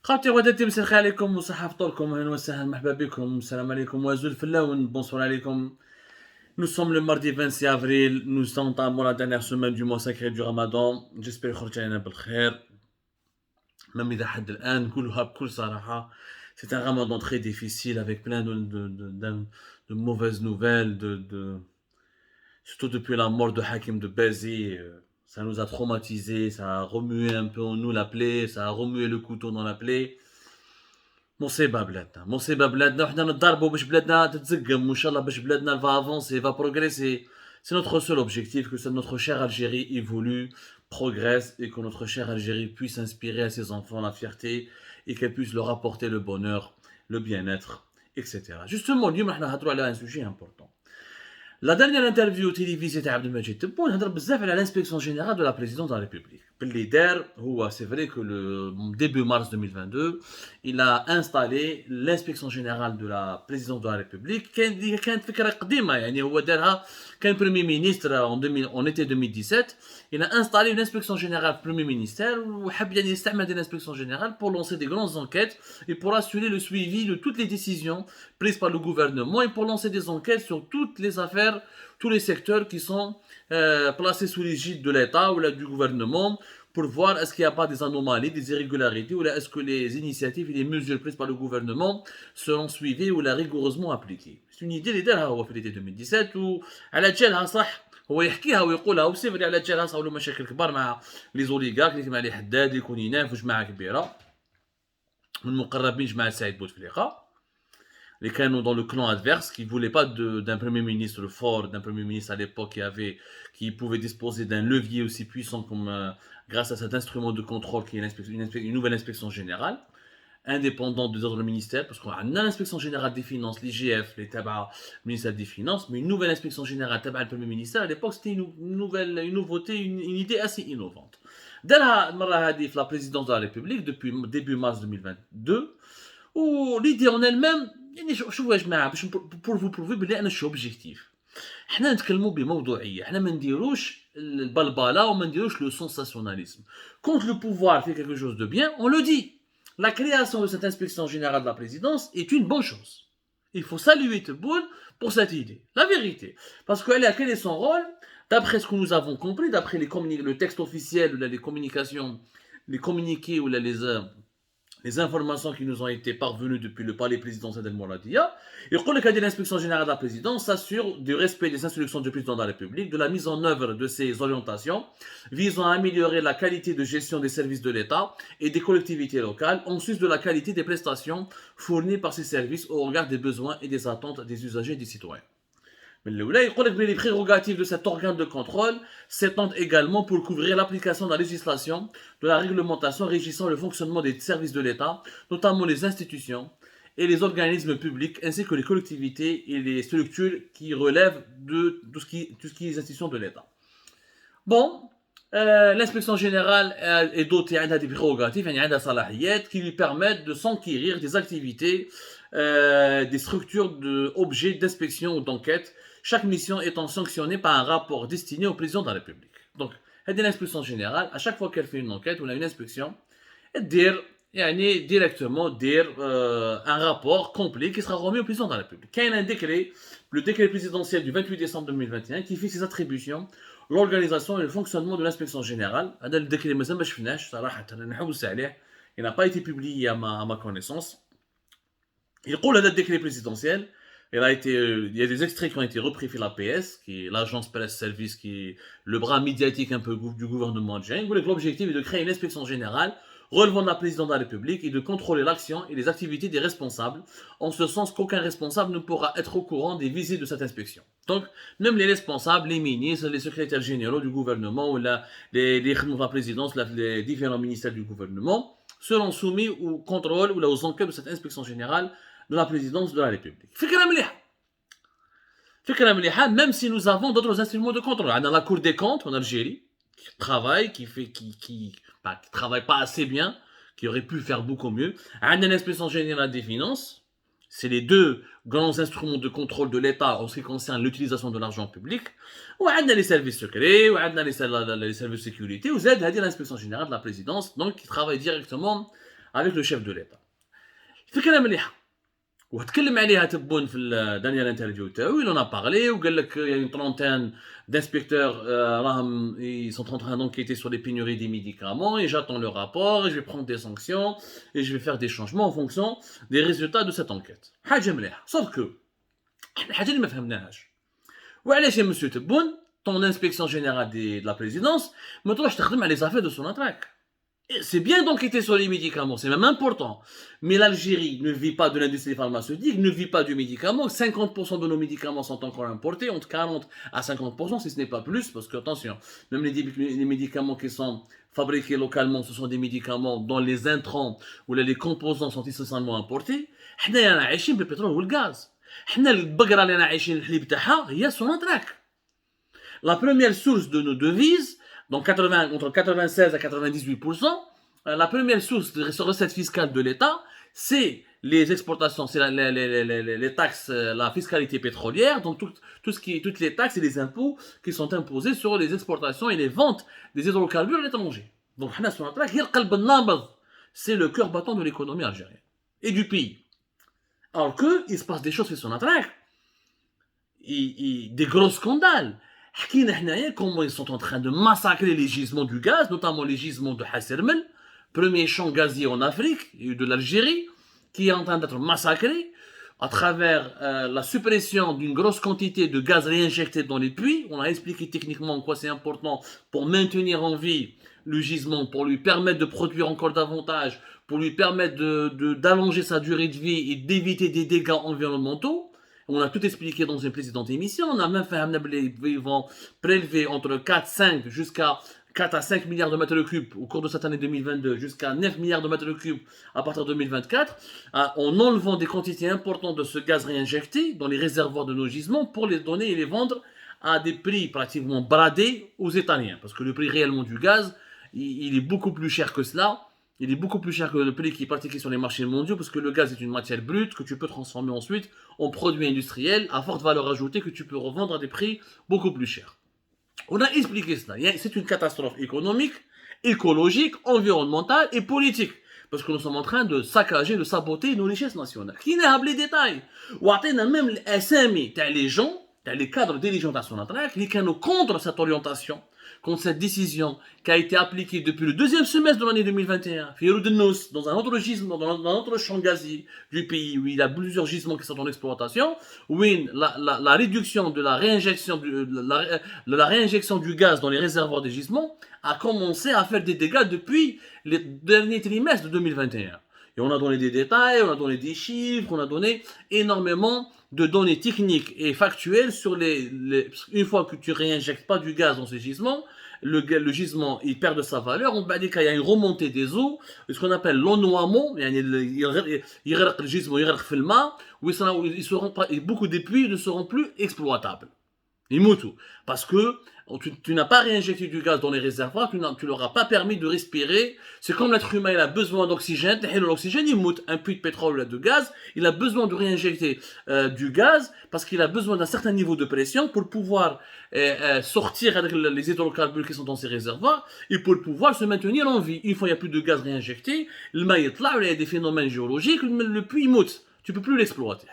خاوتي غداتي مساء الخير عليكم وصحة فطوركم اهلا وسهلا مرحبا بكم السلام عليكم وازول فلاون bonsoir عليكم. Nous sommes le mardi 26 avril, nous entamons la dernière semaine du mois sacré du Ramadan. J'espère يخرج علينا بالخير. même إذا حد الآن نقولها بكل صراحة c'est un Ramadan très difficile avec plein de mauvaises nouvelles surtout depuis la mort de Hakim de Bézi. Ça nous a traumatisés, ça a remué un peu en nous la plaie, ça a remué le couteau dans la plaie. مصيبة بلادنا مصيبة بلادنا وحنا نضربوا باش بلادنا تتزقم وان شاء الله باش بلادنا va avancer va progresser. C'est notre seul objectif que notre chère Algérie évolue, progresse et que notre chère Algérie puisse inspirer à ses enfants la fierté et qu'elle puisse leur apporter le bonheur, le bien-être, etc. Justement, اليوم راح نهضروا على un sujet important. La dernière interview télévisée تاع عبد المجيد تبون هضر بزاف على l'inspection générale de la présidence de la République. باللي دار هو c'est vrai que le début mars 2022 il a installé l'inspection générale de la présidence de la République كانت فكرة قديمة يعني هو دارها كان premier ministre en été 2017 il a installé une inspection générale premier ministère وحب يعني يستعمل l'inspection générale pour lancer des grandes enquêtes et pour assurer le suivi de toutes les décisions prises par le gouvernement et pour lancer des enquêtes sur toutes les affaires, tous les secteurs qui sont placés sous l'égide de l'État ou du gouvernement pour voir est-ce qu'il n'y a pas des anomalies, des irrégularités ou est-ce que les initiatives et les mesures prises par le gouvernement seront suivies ou rigoureusement appliquées. C'est une idée اللي دارها هو في l'été 2017 وعلى جالها صح هو يحكيها ويقولها وسيفري على جالها صاروا له مشاكل كبار مع لي زوليغارك اللي كيما علي حداد اللي كونيناف وجماعه كبيره من مقربين جماعه سعيد بوتفليقه les canons dans le clan adverse qui ne voulaient pas d'un premier ministre fort, d'un premier ministre à l'époque qui pouvait disposer d'un levier aussi puissant comme grâce à cet instrument de contrôle qui est une nouvelle inspection générale, indépendante des autres ministères, parce qu'on a l'inspection générale des finances, l'IGF, les tabacs, le ministère des finances, mais une nouvelle inspection générale tabac le premier ministère, à l'époque c'était une nouveauté, une idée assez innovante. Dès la présidence de la République, depuis début mars 2022, où l'idée en elle-même يعني شوفوا يا جماعه باش بروفي بلي انا شو اوبجيكتيف حنا نتكلموا بموضوعيه حنا ما نديروش البلبله وما نديروش لو سونساسيوناليزم quand le pouvoir fait quelque chose de bien on le dit la création de cette inspection générale de la présidence est une bonne chose il faut saluer Tebboune pour cette idée la vérité parce que quel est son rôle d'après ce que nous avons compris d'après le texte officiel ou les communications les communiqués ou les informations qui nous ont été parvenues depuis le palais présidentiel d'El Mouradia, il dit que l'inspection générale de la présidence s'assure du respect des instructions du président de la République, de la mise en œuvre de ses orientations visant à améliorer la qualité de gestion des services de l'État et des collectivités locales, en sus de la qualité des prestations fournies par ces services au regard des besoins et des attentes des usagers et des citoyens. Les prérogatives de cet organe de contrôle s'étendent également pour couvrir l'application de la législation, de la réglementation régissant le fonctionnement des services de l'État, notamment les institutions et les organismes publics, ainsi que les collectivités et les structures qui relèvent de tout ce qui est institutions de l'État. Bon, l'inspection générale est dotée des prérogatives, des salariés qui lui permettent de s'enquérir des activités, des structures d'objets d'inspection ou d'enquête, chaque mission étant sanctionnée par un rapport destiné au président de la République. Donc, l'inspection générale, à chaque fois qu'elle fait une enquête ou une inspection, elle dit directement un rapport complet qui sera remis au président de la République. Quand il y a un décret, le décret présidentiel du 28 décembre 2021, qui fixe ses attributions, l'organisation et le fonctionnement de l'inspection générale. Le décret, il n'a pas été publié à ma connaissance. Il dit le décret présidentiel. Il y a des extraits qui ont été repris par l'APS, qui est l'agence presse service, qui est le bras médiatique un peu du gouvernement algérien. L'objectif est de créer une inspection générale relevant de la présidence de la République et de contrôler l'action et les activités des responsables, en ce sens qu'aucun responsable ne pourra être au courant des visites de cette inspection. Donc, même les responsables, les ministres, les secrétaires généraux du gouvernement ou les de la présidence, les différents ministères du gouvernement seront soumis au contrôle ou aux enquêtes de cette inspection générale de la présidence de la République. Même si nous avons d'autres instruments de contrôle. On a la Cour des comptes en Algérie, qui travaille, qui travaille pas assez bien, qui aurait pu faire beaucoup mieux. On a l'inspection générale des finances. C'est les deux grands instruments de contrôle de l'État en ce qui concerne l'utilisation de l'argent public. On a les services secrets, on a les services de sécurité, ou Z, l'inspection générale de la présidence, donc qui travaille directement avec le chef de l'État. فكرة مليحة وتكلم عليها تبون في الدانيال انترفيو تاعو il en a parlé وقال لك il y a une trentaine d'inspecteurs راهم ils sont en train d'enquêter sur les pénuries des médicaments et j'attends le rapport et je vais prendre des sanctions et je vais faire des changements en fonction des résultats de cette enquête. حاجة مليحة sauf que الحاجة اللي ما فهمناهاش وعلاش يا مسيو تبون ton inspection générale de la présidence ما تروحش تخدم على les affaires de Sonatrach. C'est bien d'enquêter sur les médicaments, c'est même important. Mais l'Algérie ne vit pas de l'industrie pharmaceutique, ne vit pas du médicament. 50% de nos médicaments sont encore importés, entre 40 à 50%, si ce n'est pas plus, parce que, attention, même les médicaments qui sont fabriqués localement, ce sont des médicaments dont les intrants ou les composants sont essentiellement importés. حنا عايشين بالبترول والغاز. حنا البقرة اللي عايشين الحليب تاعها هي Sonatrach. La première source de nos devises, donc entre 96 à 98%, la première source de recettes fiscales de l'État, c'est les exportations, c'est les taxes, la fiscalité pétrolière, donc toutes les taxes et les impôts qui sont imposés sur les exportations et les ventes des hydrocarbures à l'étranger. Donc, c'est le cœur battant de l'économie algérienne et du pays. Alors qu'il se passe des choses sur Sonatrach, des gros scandales. Comment ils sont en train de massacrer les gisements du gaz, notamment les gisements de Hassermen, premier champ gazier en Afrique et de l'Algérie, qui est en train d'être massacré à travers la suppression d'une grosse quantité de gaz réinjecté dans les puits. On a expliqué techniquement en quoi c'est important pour maintenir en vie le gisement, pour lui permettre de produire encore davantage, pour lui permettre d'allonger sa durée de vie et d'éviter des dégâts environnementaux. On a tout expliqué dans une précédente émission. On a même fait qu'ils vont prélever entre 4 à 5 milliards de mètres cubes au cours de cette année 2022, jusqu'à 9 milliards de mètres cubes à partir de 2024, en enlevant des quantités importantes de ce gaz réinjecté dans les réservoirs de nos gisements pour les donner et les vendre à des prix pratiquement bradés aux Italiens. Parce que le prix réellement du gaz, il est beaucoup plus cher que cela. Il est beaucoup plus cher que le prix qui est pratiqué sur les marchés mondiaux parce que le gaz est une matière brute que tu peux transformer ensuite en produit industriel à forte valeur ajoutée que tu peux revendre à des prix beaucoup plus chers. On a expliqué cela. C'est une catastrophe économique, écologique, environnementale et politique. Parce que nous sommes en train de saccager, de saboter nos richesses nationales. Qui n'a pas les détails. Ou même les SMI, les gens, les cadres dirigeants de Sonatrach, qui sont contre cette orientation, contre cette décision qui a été appliquée depuis le deuxième semestre de l'année 2021, dans un autre gisement, dans un autre champ gazier du pays, où il y a plusieurs gisements qui sont en exploitation, où la réduction de la réinjection, la réinjection du gaz dans les réservoirs des gisements a commencé à faire des dégâts depuis les derniers trimestres de 2021. Et on a donné des détails, on a donné des chiffres, on a donné énormément de données techniques et factuelles sur une fois que tu réinjectes pas du gaz dans ces gisements, le gisement il perd de sa valeur. On va dire qu'il y a une remontée des eaux, ce qu'on appelle l'ennoiement, le gisement où beaucoup des puits ne seront plus exploitables. Parce que tu n'as pas réinjecté du gaz dans les réservoirs, tu ne leur as pas permis de respirer. C'est comme l'être humain, il a besoin d'oxygène, l'oxygène il moute, un puits de pétrole ou de gaz, il a besoin de réinjecter du gaz parce qu'il a besoin d'un certain niveau de pression pour pouvoir sortir avec les hydrocarbures qui sont dans ces réservoirs et pour pouvoir se maintenir en vie. Une fois il n'y a plus de gaz réinjecté, le maït là, il y a des phénomènes géologiques, le puits il moute, tu ne peux plus l'exploiter.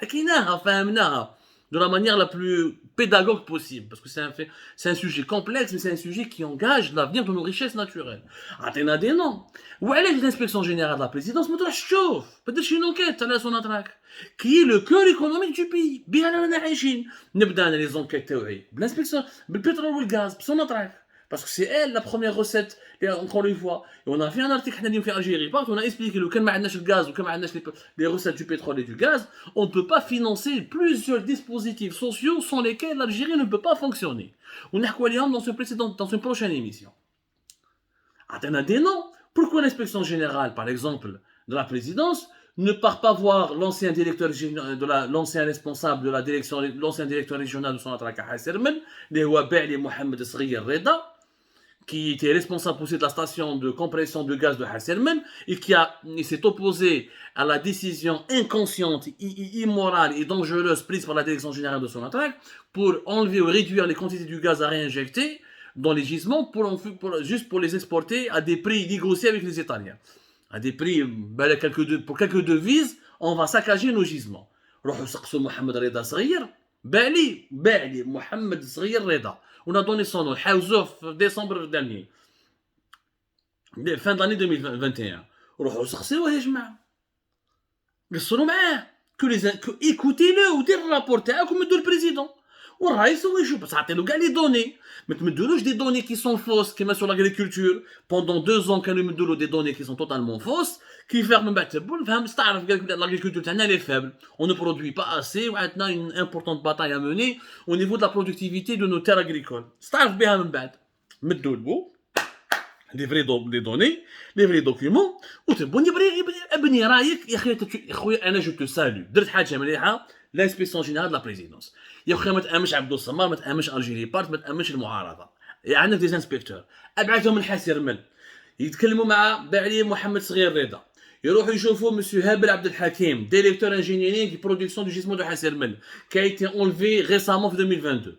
De la manière la plus pédagogue possible, parce que c'est un sujet complexe, mais c'est un sujet qui engage l'avenir de nos richesses naturelles. Athéna des noms. Où est l'inspection générale de la présidence? Mais toi, chauffe. Peut-être une enquête à la Sonatrach, qui est le cœur économique du pays. Bien à la région. Nibda les enquêtes théoriques. L'inspection, le pétrole ou le gaz, Sonatrach. Parce que c'est elle la première recette, encore une fois. Et on a fait un article en Algérie, on a expliqué que quand on a le gaz ou quand on a les recettes du pétrole et du gaz, on ne peut pas financer plusieurs dispositifs sociaux sans lesquels l'Algérie ne peut pas fonctionner. On a quoi dans une prochaine émission. On a des noms. Pourquoi l'inspection générale, par exemple, de la présidence, ne part pas voir l'ancien directeur l'ancien responsable de la direction, l'ancien directeur régional de Sonatrach à Hassermen, les Mohamed Sghir Reda, qui était responsable aussi de la station de compression de gaz de Hassermen et qui s'est opposé à la décision inconsciente, immorale et dangereuse prise par la direction générale de Sonatrach pour enlever ou réduire les quantités du gaz à réinjecter dans les gisements juste pour les exporter à des prix négociés avec les Italiens. à des prix, pour quelques devises, on va saccager nos gisements. روحوا سقسوا محمد رضا صغير باع لي محمد صغير رضا on a donné son nom حاوزوه في ديسمبر dernier fin d'année 2021 روحوا سقسيوه يا جماعه قصروا معاه écoutez le ودير الرابور تاعكم مدوا البريزيدون والرئيس هو يشوف بس تعطيلو كاع لي دوني ما تمدولوش دي دوني كي سون فوس كيما سور لاغريكولتور بوندون 2 ans كانوا يمدولو دي دوني كي سون توتالمون فوس كيفاغ من بعد تبول فهم تعرف لاغريكولتور تاعنا لي فابل on ne produit pas assez وعندنا une importante bataille à mener au niveau de la productivité de nos terres agricoles تعرف بها من بعد مدوا البو لي فري دي دوني لي فري دوكيومون وتبون ابني رايك يا خويا انا جو تو سالو درت حاجه مليحه لانسبيكسيون جينيرال دو لا بريزيدونس يا خويا ما تامنش عبد الصمار ما تامنش الجيري بارت ما تامنش المعارضه عندك دي انسبكتور ابعثهم من حاسي رمل يتكلموا مع باعلي محمد صغير رضا يروحوا يشوفوا مسيو هابل عبد الحكيم ديريكتور انجينيرينغ دي برودكسيون دو جيسمون دو حاسي رمل كي a été enlevé récemment في 2022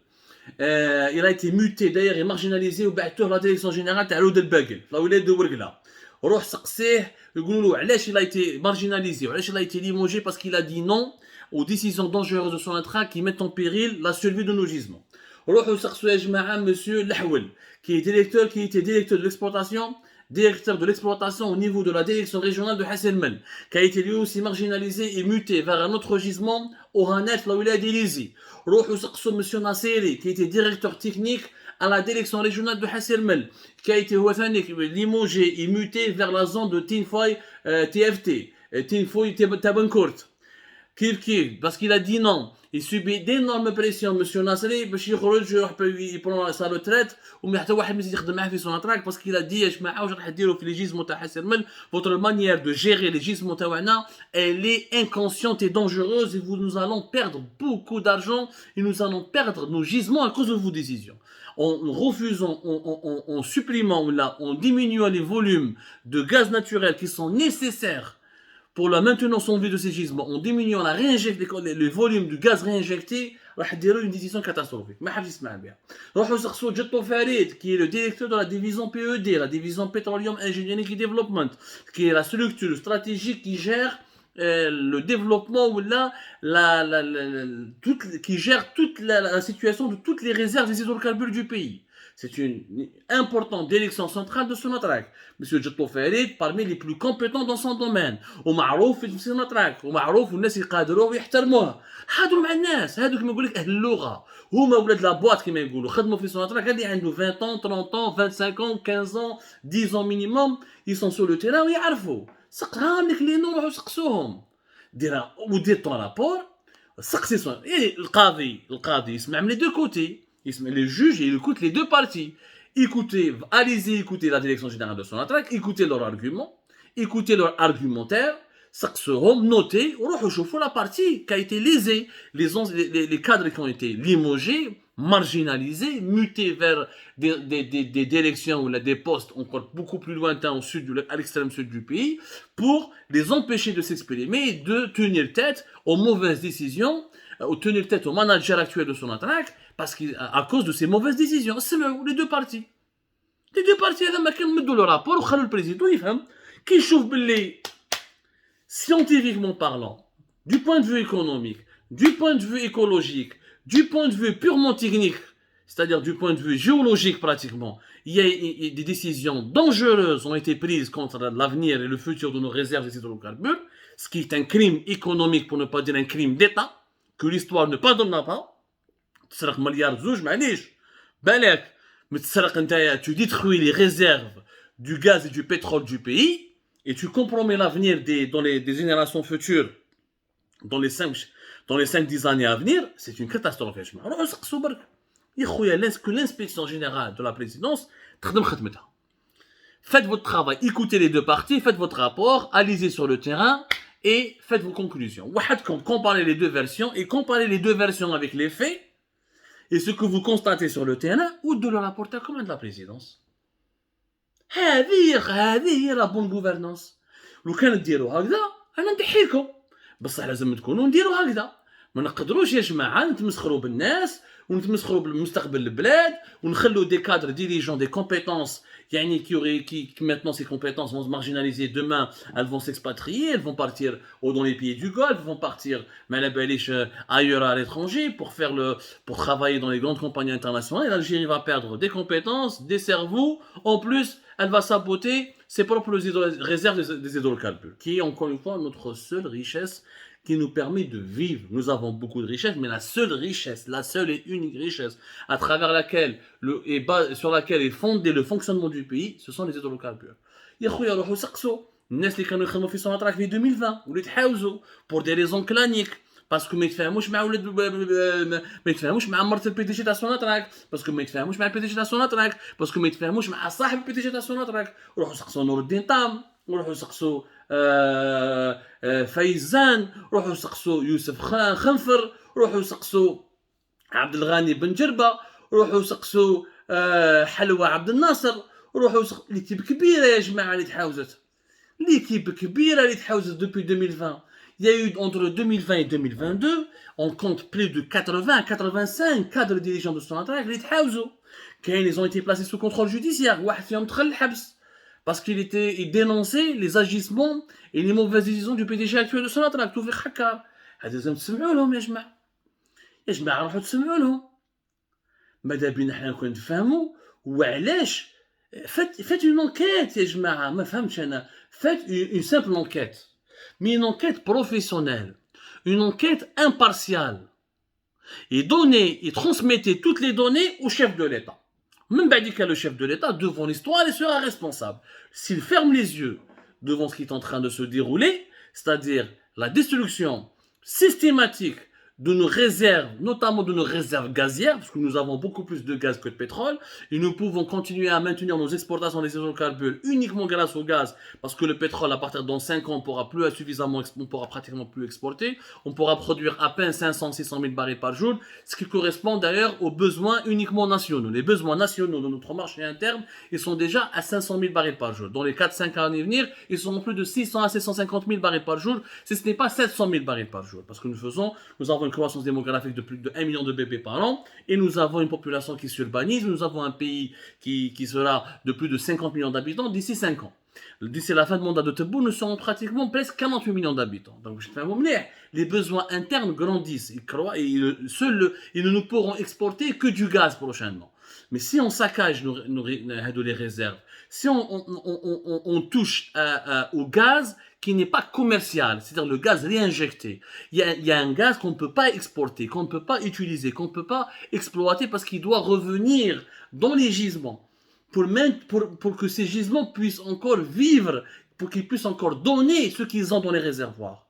il a été muté d'ailleurs et marginalisé وبعثوه لا ديريكسيون جينيرال تاع عود الباقل لا ولاد ورقله روح سقسيه يقولوا له علاش il a été marginalisé وعلاش il a été limogé parce qu'il a dit non aux décisions dangereuses de son intra qui mettent en péril la survie de nos gisements. روحوا سقسوا يا جماعه مسيو الحول qui était directeur de l'exploitation directeur de l'exploitation au niveau de la direction régionale de Hasselman, qui a été lui aussi marginalisé et muté vers un autre gisement au Hanef, la Wilaya d'Elizi. Rohou Saqsou M. Nasseri, qui était directeur technique à la direction régionale de Hasselman, qui a été limogé et muté vers la zone de Tinfoy TFT, Tinfoy Tabancourt. Parce qu'il a dit non. Il subit d'énormes pressions, M. Nasseri, il prend sa retraite, parce qu'il a dit, votre manière de gérer les gisements, elle est inconsciente et dangereuse, et nous allons perdre beaucoup d'argent, et nous allons perdre nos gisements à cause de vos décisions. En refusant, en supprimant, en diminuant les volumes de gaz naturel qui sont nécessaires pour la maintenance en vie de ces gisements, en diminuant le volume du gaz réinjecté, راح ديروا une décision catastrophique. ما حد يسمع بها. روحوا سقسوا جطو فريد qui est le directeur de la division PED, la division Petroleum Engineering and Development, qui est la structure stratégique qui gère le développement ou qui gère toute la situation de toutes les réserves des hydrocarbures du pays. C'est une importante direction centrale de Sonatrach. Monsieur Djetou Farid, parmi les plus compétents dans son domaine. ومعروف في Sonatrach. ومعروف والناس يقادروه ويحترموه. حاضروا مع الناس. هادو كما يقول لك أهل اللغة. هما ولاد لابواط كما يقولوا. خدموا في Sonatrach. هادي عنده 20 ans, 30 ans, 25 ans, 15 ans, 10 ans minimum. Ils sont sur le terrain ويعرفوا. سقراهم لك لي نروحوا سقسوهم. ودير طون رابور. سقسي القاضي يسمع من les deux côtés. Les juges, ils écoutent les deux parties. Allez-y écouter la direction générale de Sonatrach, écoutez leurs arguments, écoutez leur argumentaire, notez, on la partie qui a été lésée, les cadres qui ont été limogés, marginalisés, mutés vers des directions ou des postes encore beaucoup plus lointains à l'extrême sud du pays, pour les empêcher de s'exprimer et de tenir tête aux mauvaises décisions, ou tenir tête au manager actuel de Sonatrach, parce qu'à cause de ces mauvaises décisions, c'est les deux parties. Les deux parties, هذا ما كان مدوا le rapport وخلوا البريزيدون يفهم كي يشوف باللي scientifiquement parlant, du point de vue économique, du point de vue écologique, du point de vue purement technique, c'est-à-dire du point de vue géologique pratiquement, il y a des décisions dangereuses ont été prises contre l'avenir et le futur de nos réserves des hydrocarbures, ce qui est un crime économique pour ne pas dire un crime d'État, que l'histoire ne pardonnera pas. تسرق مليار زوج معليش بالك متسرق نتايا tu détruis les réserves du gaz et du pétrole du pays et tu compromets l'avenir des générations futures dans les 5-10 années à venir, c'est une catastrophe. يا جماعه روحوا سقسوا برك يا خويا que l'inspection générale de la présidence تخدم خدمتها. Faites votre travail, écoutez les deux parties, faites votre rapport, allez-y sur le terrain et faites vos conclusions. Comparez les deux versions et comparez les deux versions avec les faits et ce que vous constatez sur le terrain ou de le rapporter comme de la présidence. هذه la bonne gouvernance. لو كان ديروا هكذا انا نضحيكم بصح لازم تكونوا نديروا هكذا ما نقدروش يا جماعه نتمسخروا بالناس ونتمسخروا بالمستقبل البلاد ونخلوا دي كادر ديريجون دي كومبيتونس يعني qui maintenant ces compétences vont se marginaliser demain elles vont s'expatrier elles vont partir dans les pays du Golfe vont partir ailleurs à l'étranger pour travailler dans les grandes compagnies internationales et l'Algérie va perdre des compétences des cerveaux en plus elle va saboter ses propres réserves des hydrocarbures qui est encore une fois notre seule richesse qui nous permet de vivre. Nous avons beaucoup de richesses, mais la seule et unique richesse à travers laquelle sur laquelle est fondé le fonctionnement du pays, ce sont les hydrocarbures. يا خويا روحوا سقسوا الناس اللي كانوا يخدموا في سوناتراك في 2020 واللي تحاوزوا pour des raisons claniques باسكو ما يتفاهموش مع ولاد ما يتفاهموش مع مرت البي دي جي تاع سوناتراك باسكو ما يتفاهموش مع البي دي جي تاع سوناتراك باسكو ما يتفاهموش مع صاحب البي دي جي تاع سوناتراك روحوا سقسوا نور الدين طام روحوا سقسوا فايزان روحوا سقسوا يوسف خنفر روحوا سقسوا عبد الغني بن جربه روحوا سقسوا حلوى عبد الناصر روحوا ليكيب كبيره يا جماعه اللي تحاوزت ليكيب كبيره اللي تحاوزت depuis 2020 il y a eu entre 2020 et 2022 on compte plus de 80 à 85 cadres dirigeants de Sonatrach اللي تحاوزوا كاين ils ont été placés sous contrôle judiciaire واحد فيهم دخل الحبس parce qu'il dénonçait les agissements et les mauvaises décisions du PDG actuel de Sonatrach توفيق حكار هذا لازم تسمعوا لهم يا جماعه روحوا تسمعوا لهم ماذا بينا حنا نكون نفهموا وعلاش faites une enquête يا جماعه ما فهمتش انا faites une simple enquête mais une enquête professionnelle une enquête impartiale et transmettez toutes les données au chef de l'État. Même le chef de l'État, devant l'histoire, il sera responsable. S'il ferme les yeux devant ce qui est en train de se dérouler, c'est-à-dire la destruction systématique de nos réserves, notamment de nos réserves gazières, parce que nous avons beaucoup plus de gaz que de pétrole, et nous pouvons continuer à maintenir nos exportations des hydrocarbures uniquement grâce au gaz, parce que le pétrole, à partir de 5 ans, on pourra pratiquement plus exporter, on pourra produire à peine 500-600 000 barils par jour, ce qui correspond d'ailleurs aux besoins uniquement nationaux. Les besoins nationaux de notre marché interne, ils sont déjà à 500 000 barils par jour. Dans les 4-5 années à venir, ils seront plus de 600 à 750 000 barils par jour, si ce n'est pas 700 000 barils par jour, parce que nous avons une croissance démographique de plus de 1 million de bébés par an, et nous avons une population qui s'urbanise, nous avons un pays qui sera de plus de 50 millions d'habitants d'ici 5 ans. D'ici la fin du mandat de Tebboune, nous serons pratiquement presque 48 millions d'habitants. Donc, les besoins internes grandissent. Ils ne nous pourront exporter que du gaz prochainement. Mais si on saccage les réserves, si on touche au gaz qui n'est pas commercial, c'est-à-dire le gaz réinjecté, il y a un gaz qu'on ne peut pas exporter, qu'on ne peut pas utiliser, qu'on ne peut pas exploiter parce qu'il doit revenir dans les gisements pour que ces gisements puissent encore vivre, pour qu'ils puissent encore donner ce qu'ils ont dans les réservoirs.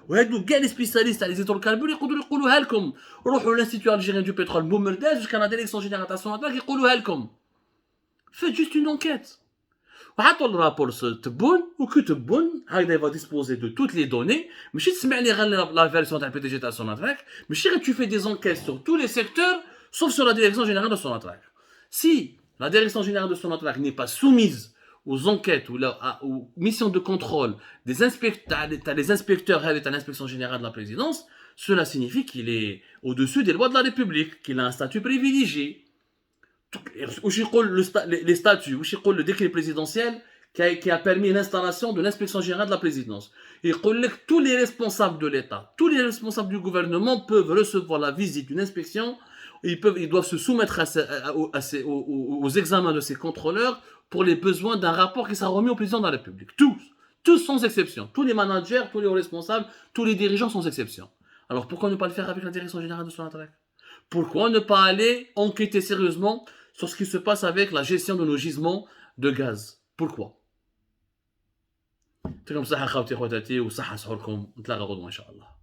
وهادو كاع لي سبيسياليست على les hydrocarbures يقولوها لكم روحوا للانستيتو الجيريان دو بترول بومرداز jusqu'à la direction générale de Sonatrach يقولوها لكم. Faites juste une enquête. وحطوا الرابور تبون وكو تبون هكذا va disposer de toutes les données ماشي تسمعني غير la version تاع البي دي جي تاع Sonatrach ماشي غير tu fais des enquêtes sur tous les secteurs sauf sur la direction générale de Sonatrach. Si la direction générale de Sonatrach n'est pas soumise aux enquêtes ou aux missions de contrôle des inspecteurs de l'inspection générale de la présidence, cela signifie qu'il est au-dessus des lois de la République, qu'il a un statut privilégié. Les statuts, le décret présidentiel qui a permis l'installation de l'inspection générale de la présidence. Et tous les responsables de l'État, tous les responsables du gouvernement peuvent recevoir la visite d'une inspection, ils doivent se soumettre aux examens de ces contrôleurs pour les besoins d'un rapport qui sera remis au président de la République. Tous sans exception. Tous les managers, tous les responsables, tous les dirigeants sans exception. Alors pourquoi ne pas le faire avec la direction générale de Sonatrach? Pourquoi ne pas aller enquêter sérieusement sur ce qui se passe avec la gestion de nos gisements de gaz? Pourquoi? يعطيكم الصحة خوتي خواتاتي وصحة سحوركم، نتلاقى غدوة إن شاء الله.